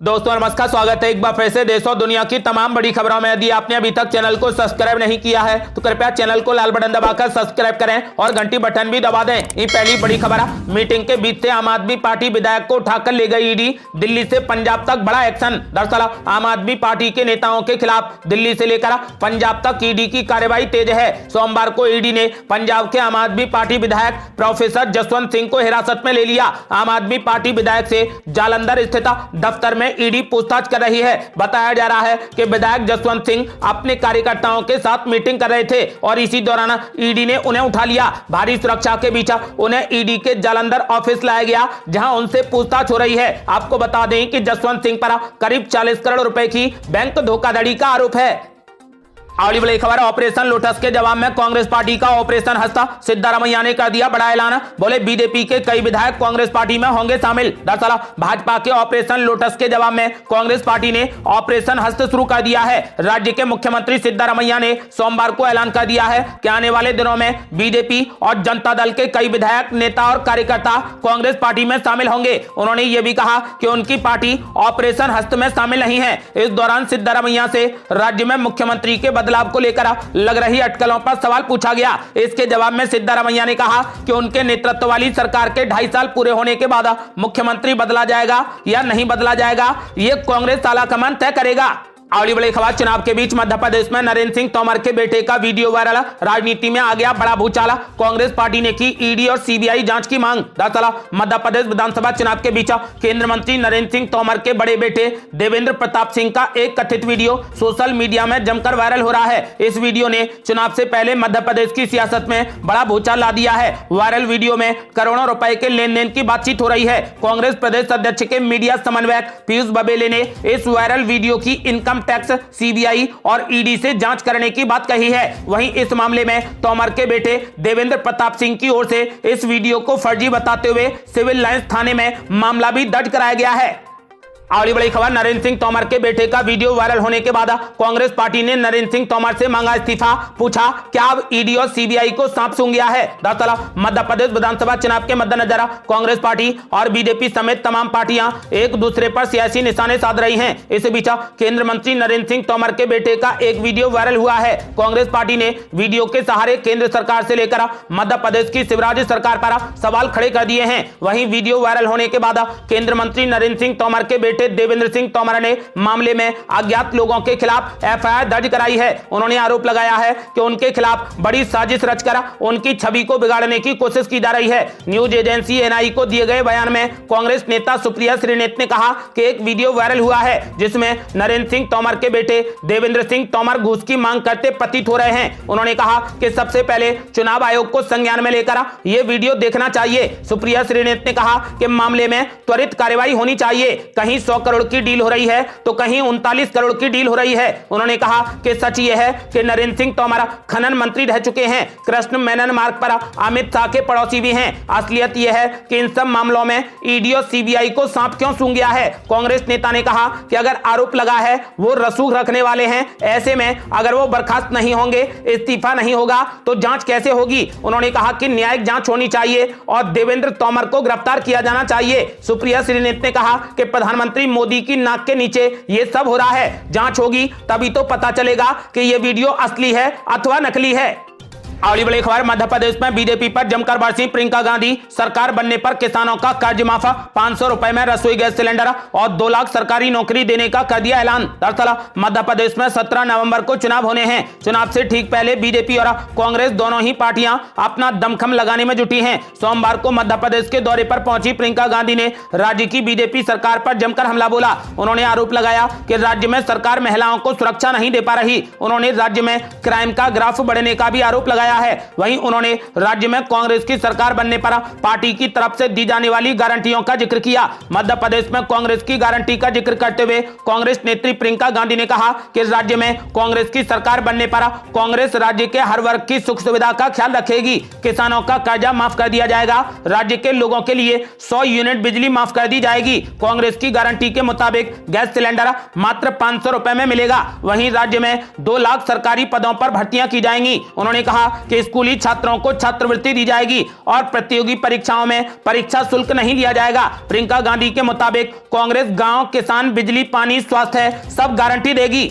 दोस्तों नमस्कार, स्वागत है एक बार फिर से देश और दुनिया की तमाम बड़ी खबरों में। यदि आपने अभी तक चैनल को सब्सक्राइब नहीं किया है तो कृपया चैनल को लाल बटन दबाकर सब्सक्राइब करें और घंटी बटन भी दबा दें। ये पहली बड़ी खबर है। मीटिंग के बीच से आम आदमी पार्टी विधायक को उठाकर ले गई ईडी। दिल्ली से पंजाब तक बड़ा एक्शन। दरअसल आम आदमी पार्टी के नेताओं के खिलाफ दिल्ली से लेकर पंजाब तक ईडी की कार्यवाही तेज है। सोमवार को ईडी ने पंजाब के आम आदमी पार्टी विधायक प्रोफेसर जसवंत सिंह को हिरासत में ले लिया। आम आदमी पार्टी विधायक से जालंधर स्थित दफ्तर में ईडी पूछताछ कर रही है। बताया जा रहा है कि विधायक जसवंत सिंह अपने कार्यकर्ताओं के साथ मीटिंग कर रहे थे और इसी दौरान ईडी ने उन्हें उठा लिया। भारी सुरक्षा के बीच उन्हें ईडी के जालंधर ऑफिस लाया गया, जहां उनसे पूछताछ हो रही है। आपको बता दें कि जसवंत सिंह पर करीब 40 करोड़ रुपए की बैंक धोखाधड़ी का आरोप है। अगली बड़ी खबर, ऑपरेशन लोटस के जवाब में कांग्रेस पार्टी का ऑपरेशन हस्ता। सिद्धारमैया ने कर दिया बड़ा ऐलान। बोले बीजेपी के कई विधायक कांग्रेस पार्टी में होंगे शामिल। दरअसल भाजपा के ऑपरेशन लोटस के जवाब में कांग्रेस पार्टी ने ऑपरेशन हस्त शुरू कर दिया है। राज्य के मुख्यमंत्री सिद्धारमैया ने सोमवार को ऐलान कर दिया है कि आने वाले दिनों में बीजेपी और जनता दल के कई विधायक, नेता और कार्यकर्ता कांग्रेस पार्टी में शामिल होंगे। उन्होंने ये भी कहा कि उनकी पार्टी ऑपरेशन हस्त में शामिल नहीं है। इस दौरान सिद्धारमैया से राज्य में मुख्यमंत्री के बदलाव को लेकर लग रही अटकलों पर सवाल पूछा गया। इसके जवाब में सिद्धारमैया ने कहा कि उनके नेतृत्व वाली सरकार के 2.5 साल पूरे होने के बाद मुख्यमंत्री बदला जाएगा या नहीं बदला जाएगा, ये कांग्रेस आलाकमान तय करेगा। अगली बड़ी खबर, चुनाव के बीच मध्य प्रदेश में नरेंद्र सिंह तोमर के बेटे का वीडियो वायरल। राजनीति में आ गया बड़ा भूचाल। कांग्रेस पार्टी ने की ईडी और सीबीआई जांच की मांग। दरअसल मध्य प्रदेश विधानसभा चुनाव के बीच केंद्रीय मंत्री नरेंद्र सिंह तोमर के बड़े बेटे देवेंद्र प्रताप सिंह का एक कथित वीडियो सोशल मीडिया में जमकर वायरल हो रहा है। इस वीडियो ने चुनाव से पहले मध्य प्रदेश की सियासत में बड़ा भूचाल ला दिया है। वायरल वीडियो में करोड़ों रुपए के लेन देन की बातचीत हो रही है। कांग्रेस प्रदेश अध्यक्ष के मीडिया समन्वयक पीयूष बबेले ने इस वायरल वीडियो की इनकम टैक्स, सीबीआई और ईडी से जांच करने की बात कही है। वहीं इस मामले में तोमर के बेटे देवेंद्र प्रताप सिंह की ओर से इस वीडियो को फर्जी बताते हुए सिविल लाइंस थाने में मामला भी दर्ज कराया गया है। अगली बड़ी खबर, नरेंद्र सिंह तोमर के बेटे का वीडियो वायरल होने के बाद कांग्रेस पार्टी ने नरेंद्र सिंह तोमर से मांगा इस्तीफा। पूछा क्या अब ईडी और सीबीआई को सांप सूंघ गया है। दरअसल मध्य प्रदेश विधानसभा चुनाव के मद्देनजर कांग्रेस पार्टी और बीजेपी समेत तमाम पार्टियां एक दूसरे पर सियासी निशाने साध रही हैं। इस बीच केंद्रीय मंत्री नरेंद्र सिंह तोमर के बेटे का एक वीडियो वायरल हुआ है। कांग्रेस पार्टी ने वीडियो के सहारे केंद्र सरकार से लेकर मध्य प्रदेश की शिवराज सरकार पर सवाल खड़े कर दिए हैं। वहीं वीडियो वायरल होने के बाद केंद्रीय मंत्री नरेंद्र सिंह तोमर के बेटे देवेंद्र सिंह तोमर ने मामले में अज्ञात लोगों के खिलाफ एफआईआर दर्ज कराई है। उन्होंने आरोप लगाया है कि उनके खिलाफ बड़ी साजिश रचकर उनकी छवि को बिगाड़ने की कोशिश की जा रही है। न्यूज एजेंसी एनआई को दिए गए बयान में कांग्रेस नेता सुप्रिया श्रीनेत ने कहा कि एक वीडियो वायरल हुआ है जिसमें नरेंद्र सिंह तोमर के बेटे देवेंद्र सिंह तोमर घूस की मांग करते प्रतीत हो रहे हैं। उन्होंने कहा कि सबसे पहले चुनाव आयोग को संज्ञान में लेकर यह वीडियो देखना चाहिए। सुप्रिया श्रीनेत ने कहा कि मामले में त्वरित कार्रवाई होनी चाहिए। कहीं 100 करोड़ की डील हो रही है तो कहीं 39 करोड़ की डील हो रही है। उन्होंने कहा कि सच यह है कि नरेंद्र सिंह तोमर खनन मंत्री रह चुके हैं। कृष्ण मेनन मार्ग पर अमित शाह के पड़ोसी भी हैं। असलियत यह है कि इन सब मामलों में ईडी और सीबीआई को सांप क्यों सूंघ गया है। कांग्रेस नेता ने कहा कि अगर आरोप लगा है वो रसूख रखने वाले हैं, ऐसे में अगर वो बर्खास्त नहीं होंगे, इस्तीफा नहीं होगा तो जांच कैसे होगी। उन्होंने कहा कि न्यायिक जांच होनी चाहिए और देवेंद्र तोमर को गिरफ्तार किया जाना चाहिए। सुप्रिया श्रीनेत ने कहा कि प्रधानमंत्री मोदी की नाक के नीचे ये सब हो रहा है। जांच होगी तभी तो पता चलेगा कि ये वीडियो असली है अथवा नकली है। अगली बड़ी खबर, मध्य प्रदेश में बीजेपी पर जमकर बरसी प्रियंका गांधी। सरकार बनने पर किसानों का कर्ज माफ, 500 रुपए में रसोई गैस सिलेंडर और 2 लाख सरकारी नौकरी देने का कर दिया ऐलान। दरअसल मध्य प्रदेश में 17 नवंबर को चुनाव होने हैं। चुनाव से ठीक पहले बीजेपी और कांग्रेस दोनों ही पार्टियां अपना दमखम लगाने में जुटी हैं। सोमवार को मध्य प्रदेश के दौरे पर पहुंची प्रियंका गांधी ने राज्य की बीजेपी सरकार पर जमकर हमला बोला। उन्होंने आरोप लगाया कि राज्य में सरकार महिलाओं को सुरक्षा नहीं दे पा रही। उन्होंने राज्य में क्राइम का ग्राफ बढ़ने का भी आरोप लगाया है। वहीं उन्होंने राज्य में कांग्रेस की सरकार बनने पर पार्टी की तरफ से दी जाने वाली गारंटियों का जिक्र किया। मध्य प्रदेश में कांग्रेस की गारंटी का जिक्र करते हुए कांग्रेस नेत्री प्रियंका गांधी ने कहा कि राज्य में कांग्रेस की सरकार बनने पर कांग्रेस राज्य के हर वर्ग की सुख सुविधा का ख्याल रखेगी। किसानों का कर्जा माफ कर दिया जाएगा। राज्य के लोगों के लिए 100 यूनिट बिजली माफ कर दी जाएगी। कांग्रेस की गारंटी के मुताबिक गैस सिलेंडर मात्र 500 रुपए में मिलेगा। वहीं राज्य में 2 लाख सरकारी पदों पर भर्तियां की जाएंगी। उन्होंने कहा कि स्कूली छात्रों को छात्रवृत्ति दी जाएगी और प्रतियोगी परीक्षाओं में परीक्षा शुल्क नहीं लिया जाएगा। प्रियंका गांधी के मुताबिक कांग्रेस गांव, किसान, बिजली, पानी, स्वास्थ्य सब गारंटी देगी।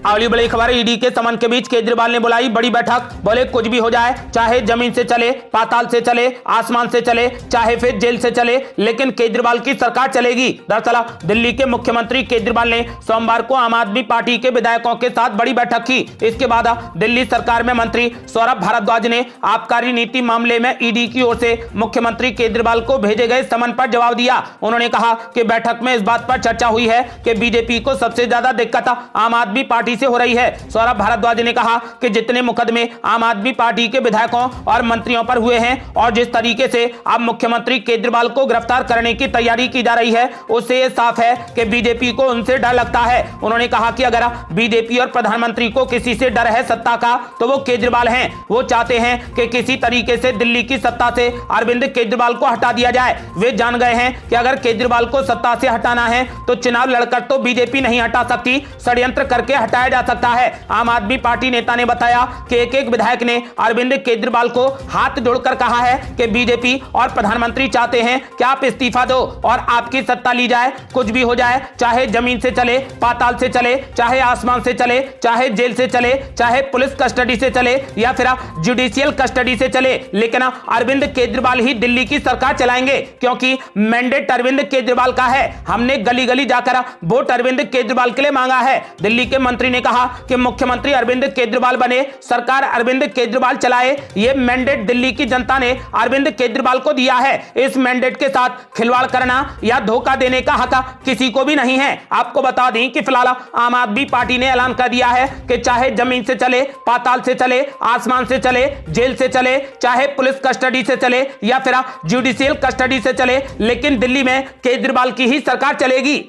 अगली बड़ी खबर, ईडी के समन के बीच केजरीवाल ने बुलाई बड़ी बैठक। बोले कुछ भी हो जाए, चाहे जमीन से चले, पाताल से चले, आसमान से चले, चाहे फिर जेल से चले, लेकिन केजरीवाल की सरकार चलेगी। दरअसल दिल्ली के मुख्यमंत्री केजरीवाल ने सोमवार को आम आदमी पार्टी के विधायकों के साथ बड़ी बैठक की। इसके बाद दिल्ली सरकार में मंत्री सौरभ भारद्वाज ने आबकारी नीति मामले में ईडी की ओर से मुख्यमंत्री केजरीवाल को भेजे गए समन पर जवाब दिया। उन्होंने कहा कि बैठक में इस बात पर चर्चा हुई है कि बीजेपी को सबसे ज्यादा दिक्कत आम आदमी पार्टी से हो रही है। सौरभ भारद्वाज ने कहा कि जितने मुकदमे आम आदमी पार्टी के विधायकों और मंत्रियों पर हुए हैं और जिस तरीके से अब मुख्यमंत्री केजरीवाल को गिरफ्तार करने की तैयारी की जा रही है, उससे यह साफ है कि बीजेपी को उनसे डर लगता है। उन्होंने कहा कि अगर बीजेपी और प्रधानमंत्री को किसी से डर है सत्ता का, तो वो केजरीवाल हैं। वो चाहते हैं कि किसी तरीके से दिल्ली की सत्ता से अरविंद केजरीवाल को हटा दिया जाए। वे जान गए हैं कि अगर केजरीवाल को सत्ता से हटाना है तो चुनाव लड़कर तो बीजेपी नहीं हटा सकती, षड्यंत्र करके हटाया जा सकता है। आम आदमी पार्टी नेता ने बताया कि एक विधायक ने अरविंद केजरीवाल को हाथ जोड़कर कहा है कि बीजेपी और प्रधानमंत्री चाहते हैं कि आप इस्तीफा दो और आपकी सत्ता ली जाए। कुछ भी हो जाए, चाहे जमीन से चले, पाताल से चले, चाहे आसमान से चले, चाहे जेल से चले, चाहे पुलिस कस्टडी से चले या फिर जुडिशियल कस्टडी से चले, लेकिन अरविंद केजरीवाल ही दिल्ली की सरकार चलाएंगे, क्योंकि मैंडेट अरविंद केजरीवाल का है। हमने गली गली जाकर वोट अरविंद केजरीवाल के लिए मांगा है। दिल्ली के मंत्री ने कहा कि मुख्यमंत्री अरविंद केजरीवाल बने, सरकार अरविंद केजरीवाल चलाए। यह मैंडेट दिल्ली की जनता ने अरविंद केजरीवाल को दिया है। इस मैंडेट के साथ खिलवाड़ करना या धोखा देने का हक किसी को भी नहीं है। आपको बता दें कि फिलहाल आम आदमी पार्टी ने ऐलान कर दिया है कि चाहे जमीन से चले, पाताल से चले, आसमान से चले, जेल से चले, चाहे पुलिस कस्टडी से चले या फिर जुडिशियल कस्टडी से चले, लेकिन दिल्ली में केजरीवाल की ही सरकार चलेगी।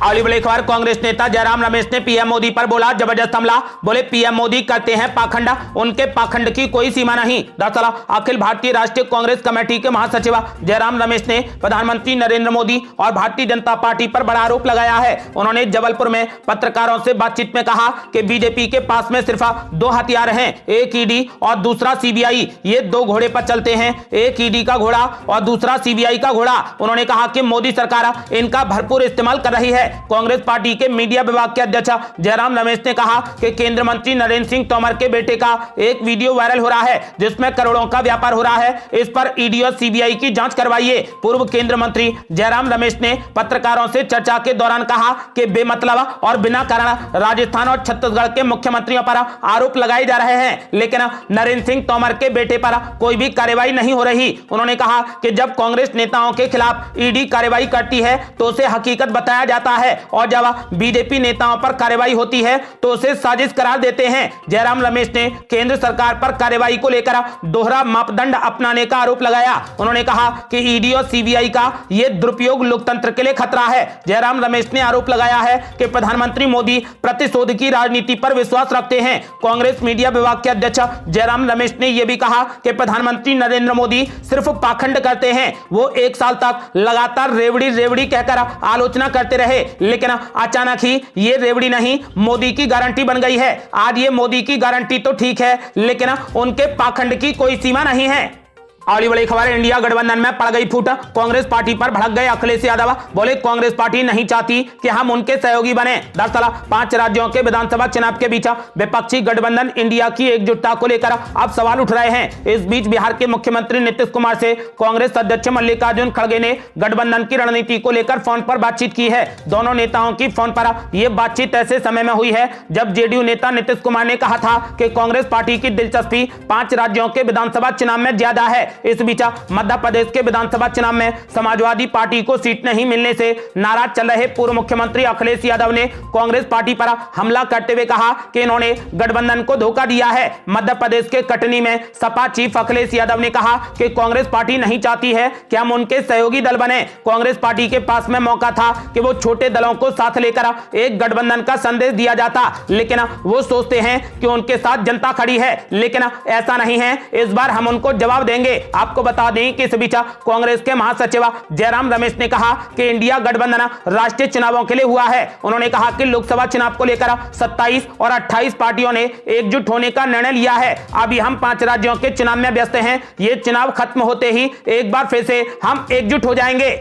अगली बड़ी खबर, कांग्रेस नेता जयराम रमेश ने पीएम मोदी पर बोला जबरदस्त हमला। बोले पीएम मोदी करते हैं पाखंड, उनके पाखंड की कोई सीमा नहीं। दरअसल अखिल भारतीय राष्ट्रीय कांग्रेस कमेटी के महासचिव जयराम रमेश ने प्रधानमंत्री नरेंद्र मोदी और भारतीय जनता पार्टी पर बड़ा आरोप लगाया है। उन्होंने जबलपुर में पत्रकारों से बातचीत में कहा कि बीजेपी के पास में सिर्फ दो हथियार हैं, एक ईडी और दूसरा सीबीआई। ये दो घोड़े पर चलते हैं, एक ईडी का घोड़ा और दूसरा सीबीआई का घोड़ा। उन्होंने कहा कि मोदी सरकार इनका भरपूर इस्तेमाल कर रही है। कांग्रेस पार्टी के मीडिया विभाग के अध्यक्ष जयराम रमेश ने कहा कि केंद्रीय मंत्री नरेंद्र सिंह तोमर के बेटे का एक वीडियो वायरल हो रहा है जिसमें करोड़ों का व्यापार हो रहा है। इस पर ईडी और सीबीआई की जांच करवाइए। पूर्व केंद्रीय मंत्री जयराम रमेश ने पत्रकारों से चर्चा के दौरान कहा कि बेमतलब और बिना कारण राजस्थान और छत्तीसगढ़ के मुख्यमंत्रियों पर आरोप लगाए जा रहे हैं, लेकिन नरेंद्र सिंह तोमर के बेटे पर कोई भी कार्रवाई नहीं हो रही। उन्होंने कहा कि जब कांग्रेस नेताओं के खिलाफ ईडी कार्रवाई करती है तो उसे हकीकत बताया जाता है और जब बीजेपी नेताओं पर कार्रवाई होती है तो उसे साजिश करार देते हैं। जयराम रमेश ने केंद्र सरकार पर कार्रवाई को लेकर दोहरा मापदंड अपनाने का आरोप लगाया। उन्होंने कहा कि ईडी और सीबीआई का यह दुरुपयोग लोकतंत्र के लिए खतरा है। जयराम रमेश ने आरोप लगाया है कि प्रधानमंत्री मोदी प्रतिशोध की राजनीति पर विश्वास रखते हैं। कांग्रेस मीडिया विभाग के अध्यक्ष जयराम रमेश ने यह भी कहा कि प्रधानमंत्री नरेंद्र मोदी सिर्फ पाखंड करते हैं। वो एक साल तक लगातार रेवड़ी रेवड़ी कहकर आलोचना करते रहे, लेकिन अचानक ही ये रेवड़ी नहीं मोदी की गारंटी बन गई है। आज ये मोदी की गारंटी तो ठीक है, लेकिन उनके पाखंड की कोई सीमा नहीं है। अगली बड़ी खबर, इंडिया गठबंधन में पड़ गई फूट। कांग्रेस पार्टी पर भड़क गए अखिलेश यादव। बोले कांग्रेस पार्टी नहीं चाहती कि हम उनके सहयोगी बने। दरअसल 5 राज्यों के विधानसभा चुनाव के बीच विपक्षी गठबंधन इंडिया की एकजुटता को लेकर अब सवाल उठ रहे हैं। इस बीच बिहार के मुख्यमंत्री नीतीश कुमार से कांग्रेस अध्यक्ष मल्लिकार्जुन खड़गे ने गठबंधन की रणनीति को लेकर फोन पर बातचीत की है। दोनों नेताओं की फोन पर यह बातचीत ऐसे समय में हुई है जब जेडीयू नेता नीतीश कुमार ने कहा था कि कांग्रेस पार्टी की दिलचस्पी 5 राज्यों के विधानसभा चुनाव में ज्यादा है। इस बीच मध्य प्रदेश के विधानसभा चुनाव में समाजवादी पार्टी को सीट नहीं मिलने से नाराज चल रहे पूर्व मुख्यमंत्री अखिलेश यादव ने कांग्रेस पार्टी पर हमला करते हुए कहा कि इन्होंने गठबंधन को धोखा दिया है। मध्य प्रदेश के कटनी में सपा चीफ अखिलेश यादव ने कहा कि कांग्रेस पार्टी नहीं चाहती है कि हम उनके सहयोगी दल बने। कांग्रेस पार्टी के पास में मौका था कि वो छोटे दलों को साथ लेकर एक गठबंधन का संदेश दिया जाता, लेकिन वो सोचते हैं कि उनके साथ जनता खड़ी है, लेकिन ऐसा नहीं है। इस बार हम उनको जवाब देंगे। आपको बता दें कि इस बीच कांग्रेस के महासचिव जयराम रमेश ने कहा कि इंडिया गठबंधन राष्ट्रीय चुनावों के लिए हुआ है। उन्होंने कहा कि लोकसभा चुनाव को लेकर 27 और 28 पार्टियों ने एकजुट होने का निर्णय लिया है। अभी हम 5 राज्यों के चुनाव में व्यस्त हैं। ये चुनाव खत्म होते ही एक बार फिर से हम एकजुट हो जाएंगे।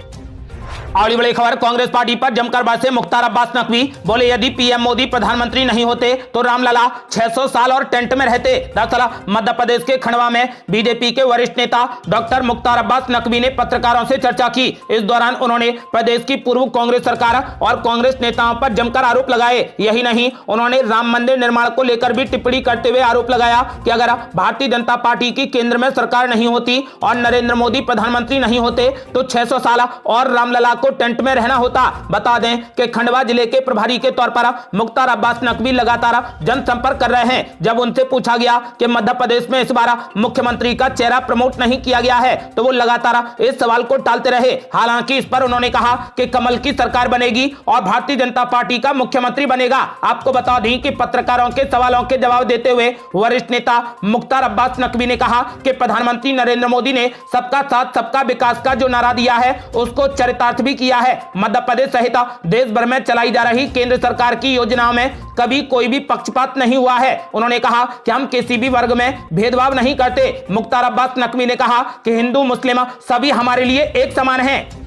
अगली बड़ी खबर, कांग्रेस पार्टी पर जमकर बरसे मुख्तार अब्बास नकवी। बोले यदि पीएम मोदी प्रधानमंत्री नहीं होते तो रामलला 600 साल और टेंट में रहते। दरअसल मध्य प्रदेश के खंडवा में बीजेपी के वरिष्ठ नेता डॉक्टर मुख्तार अब्बास नकवी ने पत्रकारों से चर्चा की। इस दौरान उन्होंने प्रदेश की पूर्व कांग्रेस सरकार और कांग्रेस नेताओं पर जमकर आरोप लगाए। यही नहीं, उन्होंने राम मंदिर निर्माण को लेकर भी टिप्पणी करते हुए आरोप लगाया कि अगर भारतीय जनता पार्टी की केंद्र में सरकार नहीं होती और नरेंद्र मोदी प्रधानमंत्री नहीं होते तो 600 साल और रामलला को टेंट में रहना होता। बता दें कि खंडवा जिले के प्रभारी के तौर पर मुख्तार अब्बास नकवी लगातार जनसंपर्क कर रहे हैं। जब उनसे पूछा गया कि मध्य प्रदेश में इस बार मुख्यमंत्री का चेहरा प्रमोट नहीं किया गया है तो वो लगातार इस सवाल को टालते रहे। हालांकि इस पर उन्होंने कहा कि कमल की सरकार बनेगी और भारतीय जनता पार्टी का मुख्यमंत्री बनेगा। आपको बता दें कि पत्रकारों के सवालों के जवाब देते हुए वरिष्ठ नेता मुख्तार अब्बास नकवी ने कहा कि प्रधानमंत्री नरेंद्र मोदी ने सबका साथ सबका विकास का जो नारा दिया है उसको चरितार्थ भी किया है। मध्य प्रदेश सहित देश भर में चलाई जा रही केंद्र सरकार की योजनाओं में कभी कोई भी पक्षपात नहीं हुआ है। उन्होंने कहा कि हम किसी भी वर्ग में भेदभाव नहीं करते। मुख्तार अब्बास नकवी ने कहा कि हिंदू मुस्लिम सभी हमारे लिए एक समान हैं।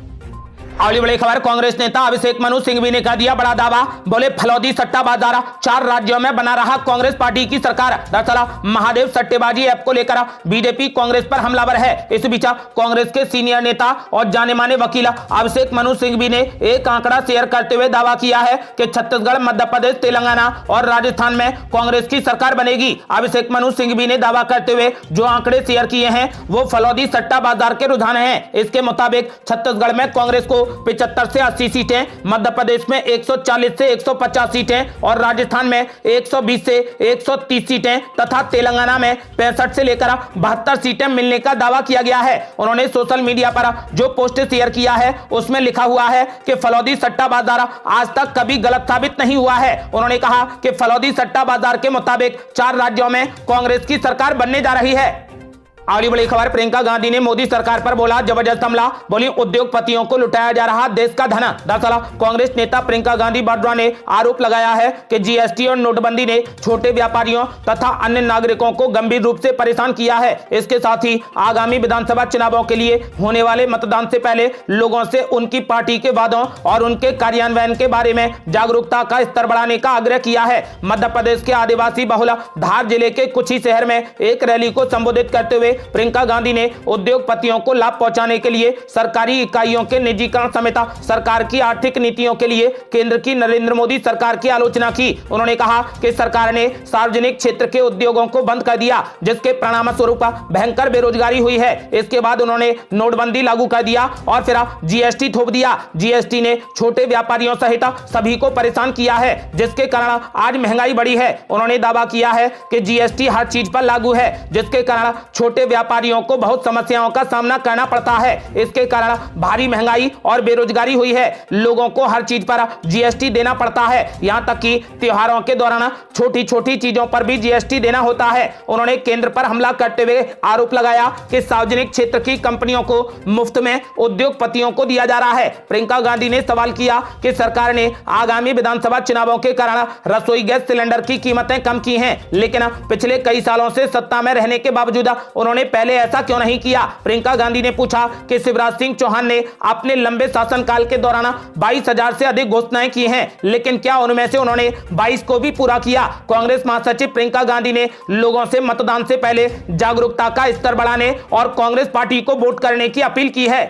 अगली बड़ी खबर, कांग्रेस नेता अभिषेक मनु सिंघवी ने कर दिया बड़ा दावा। बोले फलौदी सट्टा बाजार 4 राज्यों में बना रहा कांग्रेस पार्टी की सरकार। दरअसल महादेव सट्टेबाजी ऐप को लेकर बीजेपी कांग्रेस पर हमलावर है। इस बीच कांग्रेस के सीनियर नेता और जाने माने वकील अभिषेक मनु सिंघवी ने एक आंकड़ा शेयर करते हुए दावा किया है कि छत्तीसगढ़, मध्य प्रदेश, तेलंगाना और राजस्थान में कांग्रेस की सरकार बनेगी। अभिषेक मनु सिंघवी ने दावा करते हुए जो आंकड़े शेयर किए हैं वो फलौदी सट्टा बाजार के रुझान है। इसके मुताबिक छत्तीसगढ़ में कांग्रेस को 75 से 80 सीटें, मध्य प्रदेश में 140 से 150 सीटें और राजस्थान में 120 से 130 सीटें तथा तेलंगाना में 65 से लेकर 72 सीटें मिलने का दावा किया गया है। उन्होंने सोशल मीडिया पर जो पोस्ट शेयर किया है उसमें लिखा हुआ है कि फलौदी सट्टा बाजार आज तक कभी गलत साबित नहीं हुआ है। उन्होंने कहा कि फलौदी सट्टा बाजार के मुताबिक 4 राज्यों में कांग्रेस की सरकार बनने जा रही है। अगली बड़ी खबर, प्रियंका गांधी ने मोदी सरकार पर बोला जबरदस्त हमला। बोली उद्योगपतियों को लुटाया जा रहा देश का धन। दरअसल कांग्रेस नेता प्रियंका गांधी वाड्रा ने आरोप लगाया है कि जीएसटी और नोटबंदी ने छोटे व्यापारियों तथा अन्य नागरिकों को गंभीर रूप से परेशान किया है। इसके साथ ही आगामी विधानसभा चुनावों के लिए होने वाले मतदान से पहले लोगों से उनकी पार्टी के वादों और उनके कार्यान्वयन के बारे में जागरूकता का स्तर बढ़ाने का आग्रह किया है। मध्य प्रदेश के आदिवासी बहुल धार जिले के कुछ ही शहर में एक रैली को संबोधित करते हुए प्रियंका गांधी ने उद्योगपतियों को लाभ पहुंचाने के लिए सरकारी इकाइयों के निजीकरण समेत सरकार की आर्थिक नीतियों के लिए केंद्र की नरेंद्र मोदी सरकार की आलोचना की। उन्होंने कहा कि सरकार ने सार्वजनिक क्षेत्र के उद्योगों को बंद कर दिया जिसके परिणाम स्वरूप भयंकर बेरोजगारी हुई है। इसके बाद उन्होंने नोटबंदी लागू कर दिया और फिर जीएसटी थोप दिया। जीएसटी ने छोटे व्यापारियों सहित सभी को परेशान किया है जिसके कारण आज महंगाई बढ़ी है। उन्होंने दावा किया है कि जीएसटी हर चीज पर लागू है जिसके कारण छोटे व्यापारियों को बहुत समस्याओं का सामना करना पड़ता है। इसके कारण भारी महंगाई और बेरोजगारी हुई है। लोगों को हर चीज पर जीएसटी देना पड़ता है। यहां तक कि त्योहारों के दौरान छोटी छोटी चीजों पर भी जीएसटी देना होता है। उन्होंने केंद्र पर हमला करते हुए आरोप लगाया कि सार्वजनिक क्षेत्र की कंपनियों को मुफ्त में उद्योगपतियों को दिया जा रहा है। प्रियंका गांधी ने सवाल किया कि सरकार ने आगामी विधानसभा चुनावों के कारण रसोई गैस सिलेंडर की कीमतें कम की हैं, लेकिन पिछले कई सालों से सत्ता में रहने के बावजूद उन्होंने पहले ऐसा क्यों नहीं किया। प्रियंका गांधी ने पूछा कि शिवराज सिंह चौहान ने अपने लंबे शासनकाल के दौरान 22,000 से अधिक घोषणाएं की हैं, लेकिन क्या उनमें से उन्होंने 22 को भी पूरा किया। कांग्रेस महासचिव प्रियंका गांधी ने लोगों से मतदान से पहले जागरूकता का स्तर बढ़ाने और कांग्रेस पार्टी को वोट करने की अपील की है।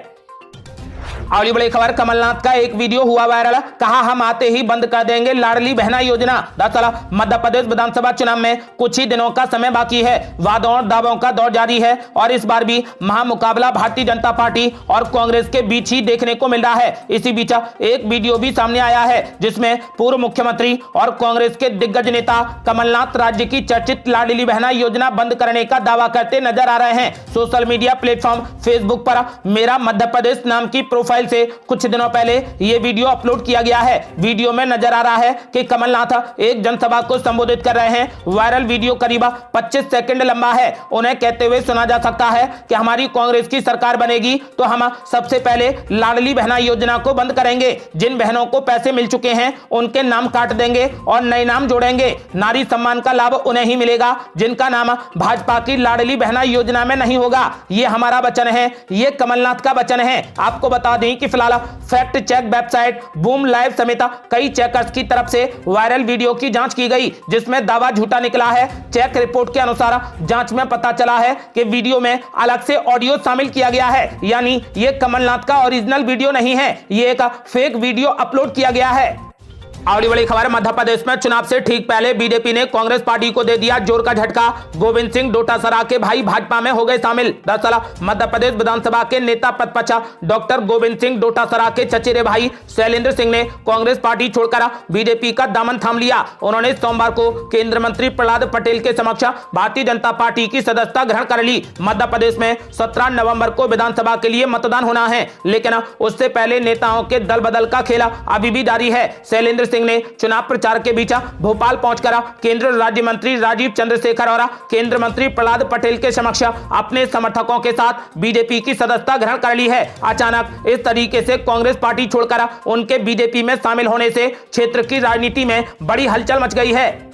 अगली बड़ी खबर, कमलनाथ का एक वीडियो हुआ वायरल। कहा हम आते ही बंद कर देंगे लाडली बहना योजना। दरअसल मध्य प्रदेश विधानसभा चुनाव में कुछ ही दिनों का समय बाकी है। वादों और दावों का दौर जारी है और इस बार भी महामुकाबला भारतीय जनता पार्टी और कांग्रेस के बीच ही देखने को मिल रहा है। इसी बीच एक वीडियो भी सामने आया है जिसमें पूर्व मुख्यमंत्री और कांग्रेस के दिग्गज नेता कमलनाथ राज्य की चर्चित लाडली बहना योजना बंद करने का दावा करते नजर आ रहे हैं। सोशल मीडिया प्लेटफॉर्म फेसबुक पर मेरा मध्य प्रदेश नाम की प्रोफाइल प्रोफाइल से कुछ दिनों पहले ये वीडियो अपलोड किया गया है। वीडियो में नजर आ रहा है कि कमलनाथ एक जनसभा को संबोधित कर रहे हैं। वायरल वीडियो करीब 25 सेकंड लंबा है। उन्हें कहते हुए सुना जा सकता है कि हमारी कांग्रेस की सरकार बनेगी तो हम सबसे पहले लाडली बहना योजना को बंद करेंगे। जिन बहनों को पैसे मिल चुके हैं उनके नाम काट देंगे और नए नाम जोड़ेंगे। नारी सम्मान का लाभ उन्हें ही मिलेगा जिनका नाम भाजपा की लाडली बहना योजना में नहीं होगा। ये हमारा वचन है, ये कमलनाथ का वचन है। आपको बता दें कि फिलहाल fact check website Boom live समेत कई चेकर्स की तरफ से वायरल वीडियो की जांच की गई जिसमें दावा झूठा निकला है। चेक रिपोर्ट के अनुसार जांच में पता चला है कि वीडियो में अलग से ऑडियो शामिल किया गया है, यानी ये कमलनाथ का ओरिजिनल वीडियो नहीं है, ये एक फेक वीडियो अपलोड किया गया है। अगली बड़ी खबर, मध्य प्रदेश में चुनाव से ठीक पहले बीजेपी ने कांग्रेस पार्टी को दे दिया जोर का झटका। गोविंद सिंह डोटासरा के भाई भाजपा में हो गए शामिल। दरअसल मध्य प्रदेश विधानसभा के नेता प्रतिपक्ष डॉक्टर गोविंद सिंह डोटासरा के चचेरे भाई शैलेंद्र सिंह ने कांग्रेस पार्टी छोड़कर बीजेपी का दामन थाम लिया। उन्होंने सोमवार को केंद्रीय मंत्री प्रहलाद पटेल के समक्ष भारतीय जनता पार्टी की सदस्यता ग्रहण कर ली। मध्य प्रदेश में 17 नवंबर को विधानसभा के लिए मतदान होना है, लेकिन उससे पहले नेताओं के दल बदल का खेला अभी भी जारी है। शैलेंद्र सिंह ने चुनाव प्रचार के बीच भोपाल पहुंचकर केंद्रीय राज्य मंत्री राजीव चंद्रशेखर और केंद्रीय मंत्री प्रहलाद पटेल के समक्ष अपने समर्थकों के साथ बीजेपी की सदस्यता ग्रहण कर ली है। अचानक इस तरीके से कांग्रेस पार्टी छोड़कर उनके बीजेपी में शामिल होने से क्षेत्र की राजनीति में बड़ी हलचल मच गई है।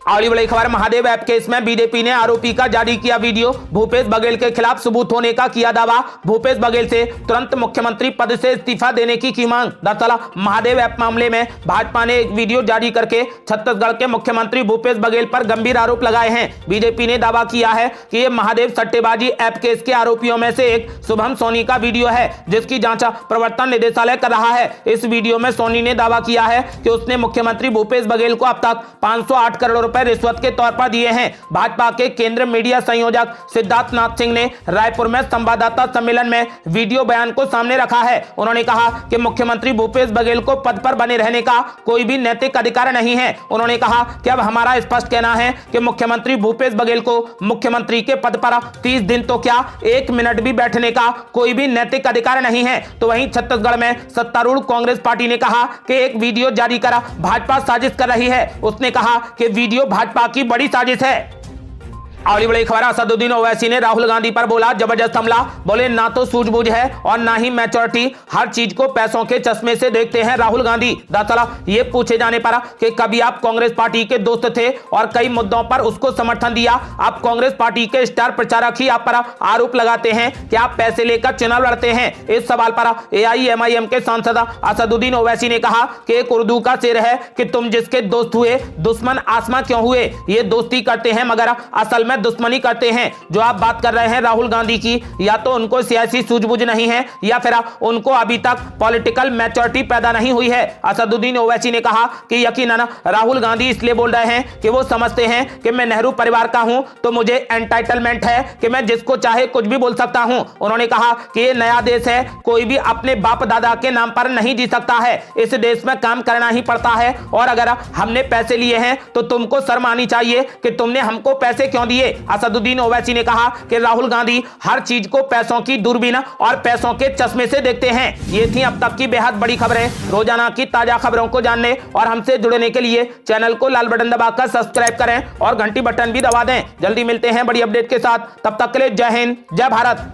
अगली बड़ी खबर, महादेव ऐप केस में बीजेपी ने आरोपी का जारी किया वीडियो। भूपेश बघेल के खिलाफ सबूत होने का किया दावा। भूपेश बघेल से तुरंत मुख्यमंत्री पद से इस्तीफा देने की मांग। दरअसल महादेव ऐप मामले में भाजपा ने एक वीडियो जारी करके छत्तीसगढ़ के मुख्यमंत्री भूपेश बघेल पर गंभीर आरोप लगाए हैं। बीजेपी ने दावा किया है कि यह महादेव सट्टेबाजी ऐप केस के आरोपियों में से एक शुभम सोनी का वीडियो है, जिसकी जांच प्रवर्तन निदेशालय कर रहा है। इस वीडियो में सोनी ने दावा किया है कि उसने मुख्यमंत्री भूपेश बघेल को अब तक 508 करोड़ रिश्वत के तौर पर दिए हैं। भाजपा के केंद्रीय मीडिया संयोजक सिद्धार्थ नाथ सिंह ने रायपुर में संवाददाता सम्मेलन में वीडियो बयान को सामने रखा है। उन्होंने कहा कि मुख्यमंत्री भूपेश बघेल को पद पर बने रहने का कोई भी नैतिक अधिकार नहीं है। उन्होंने कहा कि अब हमारा स्पष्ट कहना है कि मुख्यमंत्री भूपेश बघेल को मुख्यमंत्री के पद पर 30 दिन तो क्या 1 मिनट भी बैठने का कोई भी नैतिक अधिकार नहीं है। तो वहीं छत्तीसगढ़ में सत्तारूढ़ कांग्रेस पार्टी ने कहा कि एक वीडियो जारी कर भाजपा साजिश कर रही है। उसने कहा कि वीडियो भाजपा की बड़ी साजिश है। अगली बड़ी खबर, असदुद्दीन ओवैसी ने राहुल गांधी पर बोला जबरदस्त हमला। बोले ना तो सूझबूझ है और ना ही मैच्योरिटी, हर चीज को पैसों के चश्मे से देखते हैं राहुल गांधी। दरअसल ये पूछे जाने पर कि कभी आप कांग्रेस पार्टी के दोस्त थे और कई मुद्दों पर उसको समर्थन दिया, आप कांग्रेस पार्टी के स्टार प्रचारक ही आप पर आरोप लगाते हैं कि आप पैसे लेकर चुनाव लड़ते हैं। इस सवाल पर AIMIM के सांसद असदुद्दीन ओवैसी ने कहा कि एक उर्दू का शेर है कि तुम जिसके दोस्त हुए दुश्मन आसमां क्यों हुए। ये दोस्ती करते हैं मगर असल में दुश्मनी करते हैं। जो आप बात कर रहे हैं राहुल गांधी की, या तो उनको सियासी सूझबूझ नहीं है या फिर उनको अभी तक पॉलिटिकल मैच्योरिटी पैदा नहीं हुई है। असदुद्दीन ओवैसी ने कहा कि यकीनन राहुल गांधी इसलिए बोल रहे हैं कि वो समझते हैं कि मैं नेहरू परिवार का हूं तो मुझे एंटाइटलमेंट है कि मैं जिसको चाहे कुछ भी बोल सकता हूं। उन्होंने कहा कि ये नया देश है, कोई भी अपने बाप दादा के नाम पर नहीं जी सकता है। इस देश में काम करना ही पड़ता है और अगर हमने पैसे लिए हैं तो तुमको शर्म आनी चाहिए कि तुमने हमको पैसे क्यों दिए। असदुद्दीन ओवैसी ने कहा कि राहुल गांधी हर चीज को पैसों की दूरबीन और पैसों के चश्मे से देखते हैं। ये थी अब तक की बेहद बड़ी खबरें। रोजाना की ताजा खबरों को जानने और हमसे जुड़ने के लिए चैनल को लाल बटन दबाकर सब्सक्राइब करें और घंटी बटन भी दबा दें। जल्दी मिलते हैं बड़ी अपडेट के साथ, तब तक के लिए जय हिंद, जय भारत।